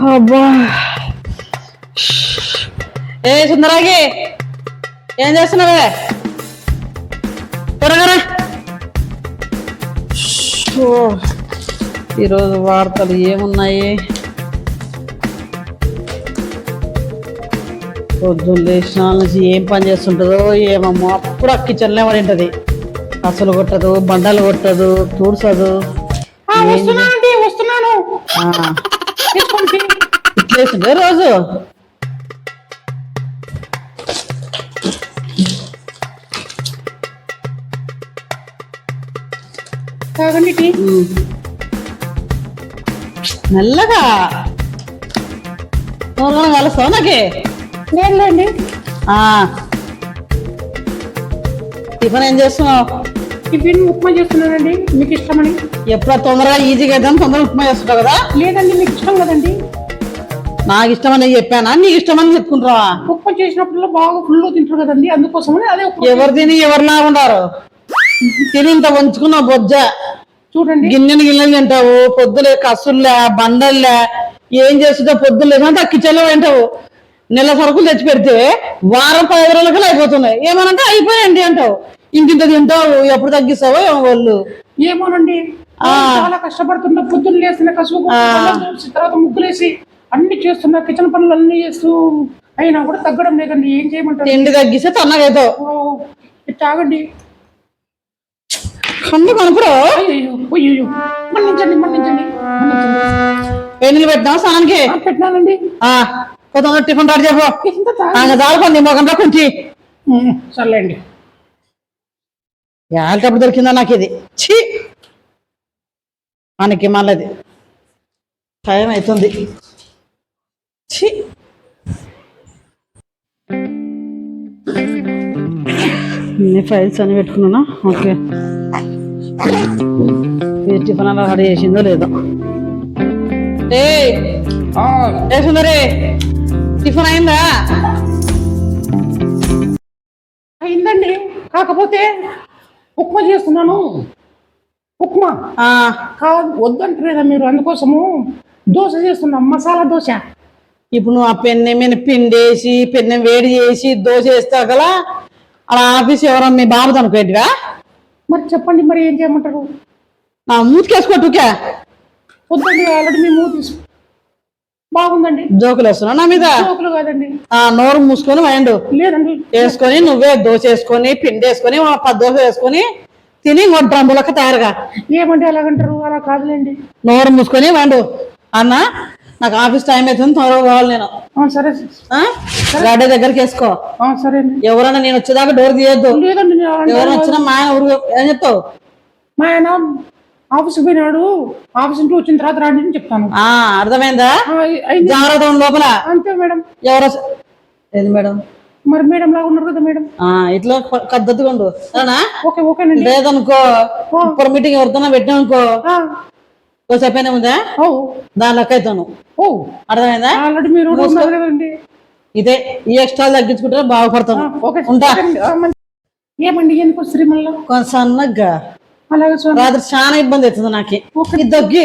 అబ్బా ఏ సుందరాగి ఏం చేస్తున్నావే త్వరగా ఈరోజు వార్తలు ఏమున్నాయి? పొద్దున్న లేచిన నుంచి ఏం పని చేస్తుంటుందో ఏమమ్మో. అప్పుడు ఆ కిచెన్లో పడింటది. అసలు కొట్టదు, బండలు కొట్టదు, తూడ్చదు. వస్తున్నాను ఇట్లేస్తుండే రోజు. మెల్లగా కలుస్తావు నాకే లేదండి. టిఫిన్ ఏం చేస్తున్నావు? టిఫిన్ ఉప్మా చేస్తున్నానండి, మీకు ఇష్టమని. ఎప్పుడో తొందరగా ఈజీగా అయితే తొందరగా ఉప్మా చేస్తున్నావు కదా? లేదండి, మీకు ఇష్టం కదండి. నాకు ఇష్టమని చెప్పానా, నీకు ఇష్టమని చెప్పుకుంటావా? ఉప్మా చేసినప్పుడు బాగా ఫుల్ తింటారు కదండి, అందుకోసమని అదే. ఎవరు తిని ఎవరిలా ఉన్నారు? తిని ఇంత వంచుకున్నావు బొజ్జ. చూడండి, గిన్నెలు తింటావు, పొద్దులే కసుర్లే బండల్లే ఏం చేస్తుంటావు? పొద్దులు లేదంటే ఆ కిచెన్లో తింటావు. నెల సరుకులు తెచ్చి పెడితే వారం 10 రోజులకి అయిపోతున్నాయి. ఏమనంటే అయిపోయాయండి అంటావు. ఇంకింత తింటావు, ఎప్పుడు తగ్గిస్తావో ఏమో వాళ్ళు. ఏమోనండి, చాలా కష్టపడుతున్నా. పొద్దున్న లేసిన కసువు తర్వాత ముగ్గులేసి అన్ని చేస్తున్నా, కిచెన్ పనులు అన్ని చేస్తూ అయినా కూడా తగ్గడం లేదండి. ఏం చేయమంటారు? తిండి తగ్గిస్తే తన్నగైతావు. తాగండి. కన్ను కనుపుడు. మన్నించండి మన్నించండి. పెళ్లి పెట్టినావు స్నానానికి? పెట్టినానండి. కొంత టిఫిన్ రెడీ చెప్పు. దాడుకోండి మొగంలో కొంచెం. సర్లేండి. ఎప్పుడు దొరికిందా నాకు ఇది? ఛీ, మనకి మళ్ళది టైం అవుతుంది. ఛీ, ఫైల్స్ అని పెట్టుకున్నానా? ఓకే, టిఫిన్ అలా రెడీ చేసిందో లేదో. ఏ సుందరి, టిఫిన్ అయిందా? అయిందండి, కాకపోతే ఉప్మా చేస్తున్నాను. ఉప్మా కాదు వద్దంటారా మీరు? అందుకోసము దోశ చేస్తున్నాం, మసాలా దోశ. ఇప్పుడు నువ్వు ఆ పెన్నె మీద పిండేసి పెన్నె వేడి చేసి దోశ వేస్తావు కదా, అలా ఆఫీస్ ఎవరో మీ బాబు అనుకోటివా? మరి చెప్పండి, మరి ఏం చేయమంటారు? మూతికేసుకోటుకే. వద్దండి, ఆల్రెడీ మీ మూతి బాగుందండి. జోకులు వేస్తున్నా నా మీద? జోకులు కాదండి. నోరు మూసుకొని వేయండు. లేదండి, వేసుకొని నువ్వే దోశ వేసుకొని పిండి వేసుకొని 10 దోశ వేసుకొని తిని డ్రమ్ములక్క తయారుగా. ఏమంటే అలాగంటారు? అలా కాదులేండి. నోరు మూసుకొని వేయండు. అన్న నాకు ఆఫీస్ టైం అవుతుంది, త్వరగా పోవాలి నేను. సరే, గడ్డ దగ్గరికి వేసుకో. సరే. ఎవరన్నా నేను వచ్చేదాకా డోర్ తీయద్దు. లేదండి, ఎవరైనా వచ్చినా మా ఆయన ఊరు ఏం చెప్తావు? మా ఆయన ఆఫీస్కి పోయినాడు, ఆఫీస్ నుంచి వచ్చిన తర్వాత రాండి అని చెప్తాను. అర్థమైందా? జాగ్రత్త లోపల. అంతే మేడం. ఎవరో ఏది మేడం? మరి మేడం లాగా ఉన్నారు కదా మేడం. ఇట్లా పద్ధతిగా ఉండు. ఓకేనండి. లేదనుకో ఇప్పుడు మీటింగ్ ఎవరితోనా పెట్టినానుకో చెప్పేనే ఉందా దాని లెక్క అవుతాను. అర్థమైందా? ఆల్రెడీ మీరు కదండి. ఇదే ఈ ఎక్స్ట్రా తగ్గించుకుంటే బాగుపడతాను. ఉంటా. ఏమండి ఎందుకు వస్తుంది మళ్ళీ? కొంచెం సన్నగా అలాగే రాత్రి చాలా ఇబ్బంది అవుతుంది నాకు. దగ్గి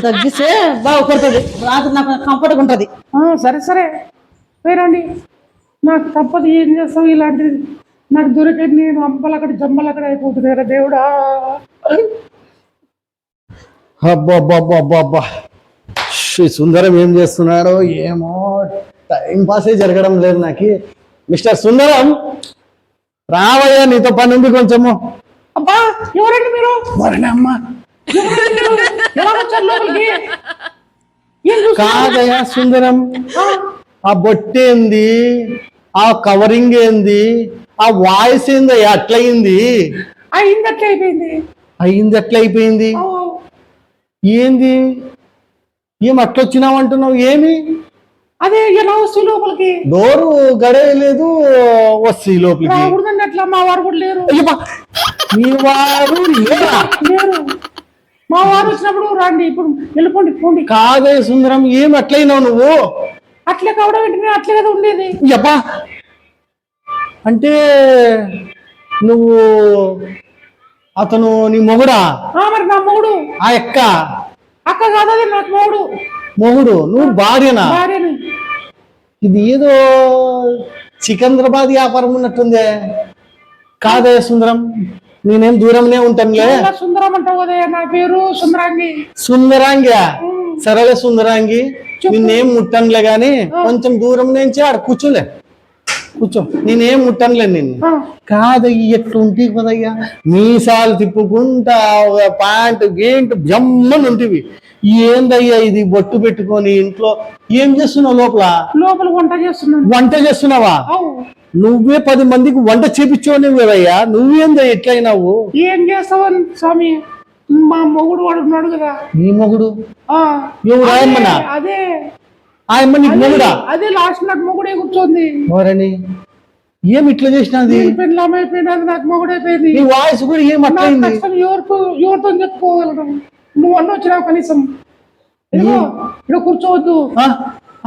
తగ్గిస్తే బాగుపడుతుంది. రాత్రి నాకు కంఫర్ట్గా ఉంటుంది. సరే పోయిరండి. నాకు తప్పదు, ఏం చేస్తాం? ఇలాంటిది నాకు దొరికేది నేను అంపలక్కడ జమ్మలక్కడ అయిపోతుంది కదా దేవుడా. అబ్బా సుందరం ఏం చేస్తున్నాడో ఏమో, టైం పాసే జరగడం లేదు నాకు. మిస్టర్ సుందరం, రావయ్యా, నీతో పని ఉంది కొంచెము. అబ్బా ఎవరండి మీరు? మరనే అమ్మా. కాదయ్యా సుందరం, ఆ బొట్టేంది, ఆ కవరింగ్ ఏంది, ఆ వాయిస్ ఏంది అట్లయింది? అయింది అట్లయిపోయింది. ఏంది ఏం అట్లొచ్చినావు అంటున్నావు? ఏమి అదే ఎలా వస్తు లోపలికి? డోరు గడేయలేదు, వస్తు లోపలికి. అట్లా మా వారు కూడా లేరు. మీ వారు లేరు. మా వారు వచ్చినప్పుడు రండి, ఇప్పుడు వెళ్ళిపోండి పోండి. కాదే సుందరం, ఏం అట్లయినావు నువ్వు? అట్లే కావడం ఏంటి? అట్లే కదా ఉండేది. అంటే నువ్వు అతను నీ మొగుడా? మరి నా మొగుడు. ఆ అక్క అక్క కాదు, అది నాకు మొగుడు. మొగుడు, నువ్వు భార్యనా? భార్యని. ఇది ఏదో సికింద్రాబాద్ వ్యాపారం ఉన్నట్టుందే. కాదే సుందరం, నేనేం దూరంనే ఉంటానులే. చాలా సుందరం అంటావు కదా, నా పేరు సుందరాంగి. సుందరాంగి? సరేలే సుందరాంగి, నిన్నేం ముట్టనులే గాని కొంచెం దూరం నుంచి ఆడ కూర్చోలే, కూర్చో. నేనేం ముట్టనులే నిన్ను. కాదయ్యి ఎట్లుంటి కదయ్యా, మీసాలు తిప్పుకుంటా ఒక ప్యాంటు గేంటు జమ్మని ఉంటివి. ఏందయ్యా ఇది బొట్టు పెట్టుకొని ఇంట్లో ఏం చేస్తున్నావు? లోపల వంట చేస్తున్నాను. వంట చేస్తున్నావా? నువ్వే 10 మందికి వంట చేపించోని కదయ్యా, నువ్వేందయ్యా ఎట్లయినావు? ఏం చేస్తావని స్వామి, మా మొగుడు వాడు ఉన్నాడు కదా. నీ మొగుడు ఎవరు? అదే, ఆయమ్మనా? అదే ఆయమ్మ నీకు మొగుడా? అదే లాస్ట్ నాకు మొగుడే కూర్చోంది. ఎవరని? ఏం ఇట్లా చేసినది? పెళ్ళమైపోయినది, నాకు మొగుడైపోయింది. నీ వాయిస్ కూడా ఏం అట్లయింది? ఎవరితో చెప్పుకోగలరు? నువ్వు అన్న వచ్చినావు కనీసం. ఇక్కడ కూర్చోవద్దు,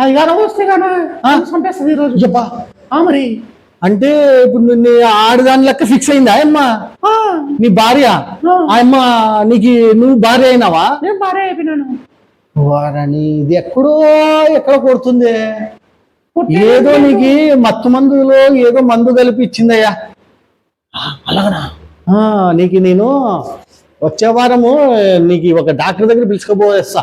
అది కానీ వస్తే కానీ చంపేస్తుంది ఈరోజు. చెప్పా మరి అంటే ఇప్పుడు నిన్ను ఆడదాని లెక్క ఫిక్స్ అయిందా ఆయమ్మ? నీ భార్య ఆయమ్మ నీకు? నువ్వు భార్య అయినావా? నేను భార్య అయిపోయినాను. వారని ఇది ఎక్కడ కొడుతుంది? ఏదో నీకు మత్తు మందులో ఏదో మందు కలిపి ఇచ్చిందయ్యా. అలాగనా? నీకు నేను వచ్చే వారము నీకు ఒక డాక్టర్ దగ్గర పిలుచుకోబోయేస్తా.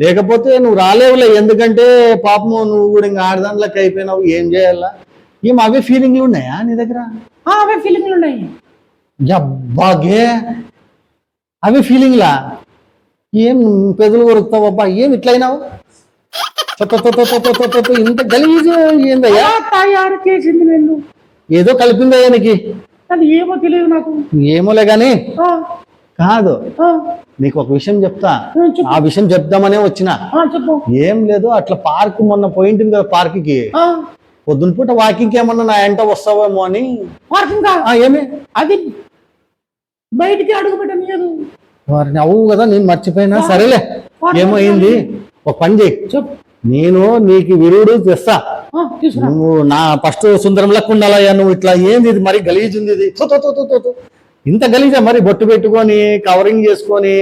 లేకపోతే నువ్వు రాలేవులే, ఎందుకంటే పాపము నువ్వు కూడా ఇంకా ఆడదానిలోకి అయిపోయినావు. ఏం చేయాలా? ఏం అవే ఫీలింగ్లు ఉన్నాయా నీ దగ్గర? అవే ఫీలింగ్లు ఉన్నాయి. జబ్బాగే అవే ఫీలింగ్లా? ఏం పెదలు కొరుకుతావబ్బా, ఏం ఇట్లయినావు? ఇంత గలీజు ఏందయ్యా? తయారు చేసింది నేను. ఏదో కలిపిందయ్యా నీకు, అది ఏమో తెలియదు నాకు. ఏమోలే గాని కాదు, నీకు ఒక విషయం చెప్తా. ఆ విషయం చెప్దామనే వచ్చిన. ఏం లేదు, అట్లా పార్క్ మొన్న పోయింటుంది కదా పార్క్కి, పొద్దున పూట వాకింగ్ ఏమన్నా నా ఎంట వస్తావేమో అని. ఏమి అది బయటికి అడుగు పెట్టనియదు. వారిని అవు కదా, నేను మర్చిపోయినా. సరేలే, ఏమైంది? ఒక పని చేయి, నేను నీకు విరుడు తెస్తా. నువ్వు నా ఫస్ట్ సుందరం లెక్క ఉండాలయ్యా. నువ్వు ఇట్లా ఏంది ఇది మరి గలీజ్ ఉంది ఇది, ఇంత గలీజా మరి? బొట్టు పెట్టుకొని కవరింగ్ చేసుకొని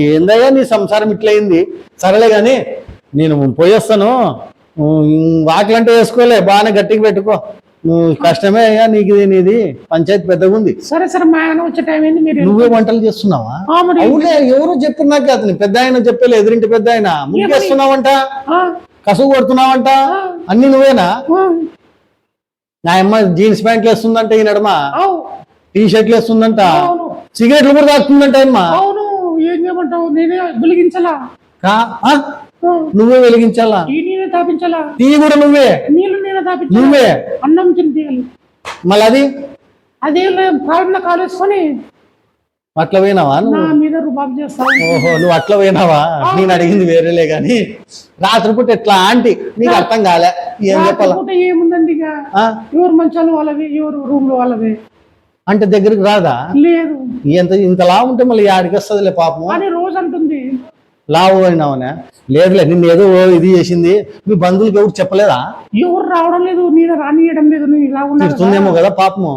ఏందయ్యా నీ సంసారం ఇట్లయింది. సరేలే గాని నేను పోయేస్తాను. వాకిలంటే వేసుకోలే, బాగానే గట్టిగా పెట్టుకో. నువ్వు కష్టమే అయ్యా నీకు, నీది పంచాయతీ పెద్దగా ఉంది. సరే సరే, మా ఆయన వచ్చే టైం అయింది. మీరు నువ్వే వంటలు చేస్తున్నావా? అవునే, ఎవరు చెప్పు నాకు. అతని పెద్ద ఆయన చెప్పలే, ఎదురింటి పెద్ద ఆయన. ముగ్గేస్తున్నావంట, కసుగు కొడుతున్నావంట, అన్ని నువ్వేనా? నా అమ్మ జీన్స్ ప్యాంట్లు వేస్తుందంట, ఈ నడమ టీ షర్ట్లు వేస్తుందంట, సిగరెట్లు కూడా తాగుతుందంట అమ్మ. అవును, ఏం చేయమంటావు? నేనే వెలిగించాలా? నువ్వే వెలిగించాలా? నేనే తాపించాలా? టీ కూడా నువ్వే? నీళ్ళు నేనే తాపించాలా? నువ్వే? అన్నం తినిపించాలి. మళ్ళీ అది అదే కాళ్ళ కాలేసుకొని అట్లా పోయినావా? నా మీద రుబాబు చేస్తావు. ఓహో, నువ్వు అట్లా పోయినావా? నేను అడిగింది వేరేలే గాని, రాత్రిపూట ఎట్లా ఆంటీ నీకు అర్థం కాలే. ఏం చెప్పాలా? ఏముందండి, ఇక ఎవరు మంచాలు వాళ్ళవి, ఎవరు రూమ్ లో వాళ్ళవి. అంటే దగ్గరికి రాదా? లేదు. ఇంత లావు ఉంటే మళ్ళీ ఆడికి వస్తుందిలే పాపం అని రోజు అంటుంది. లావు అయినావునా? లేదులే, నిన్ను ఏదో ఇది చేసింది. మీ బంధువులకి ఎవరు చెప్పలేదా? ఎవరు రావడం లేదు, నేను రానియడం లేదు. నేను ఇలా తిడుతుందేమో కదా పాపము.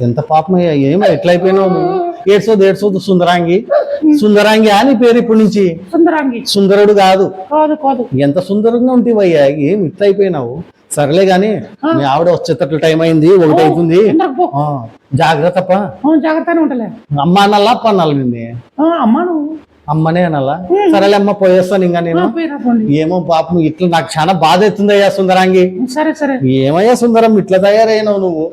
ఎంత పాపమయ్యా, ఏమో ఎట్లయిపోయినావు నువ్వు? ఏడ్చోదు సుందరాంగి. సుందరాంగి అని పేరు ఇప్పటి నుంచి. సుందరాంగి, సుందరుడు కాదు. కాదు. ఎంత సుందరంగా ఉంటేవయ్యా, ఏం ఇట్లయిపోయినావు? సర్లే గాని మీ ఆవిడ వచ్చేటట్లు టైం అయింది, 1 అవుతుంది. జాగ్రత్త. జాగ్రత్తనే ఉంటలే. అమ్మ అనాలా అప్ప అనాలి? నిన్నే అమ్మనే అనాలా? సరేలే అమ్మ, పోయేస్తాను ఇంకా నేను. ఏమో పాపం ఇట్లా నాకు చాలా బాధ అవుతుందయ్యా సుందరాంగి. సరే సరే. ఏమయ్యా సుందరం, ఇట్లా తయారైనావు నువ్వు?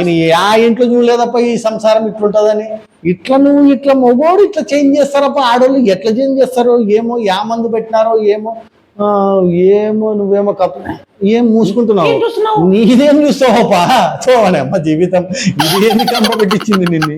నేను ఆ ఇంట్లో చూడలేదప్ప ఈ సంసారం ఇట్లుంటదని. ఇట్లా నువ్వు ఇట్లా మొగోడు ఇట్లా చేంజ్ చేస్తారప్ప. ఆడోళ్ళు ఎట్లా చేంజ్ చేస్తారో ఏమో, యా మందు పెట్టినారో ఏమో. నువ్వేమో ఏం మూసుకుంటున్నావు? నీదేం చూస్తావప్పా? చూడనే అమ్మ జీవితం, ఇదేమి కంప పెట్టించింది నిన్ను.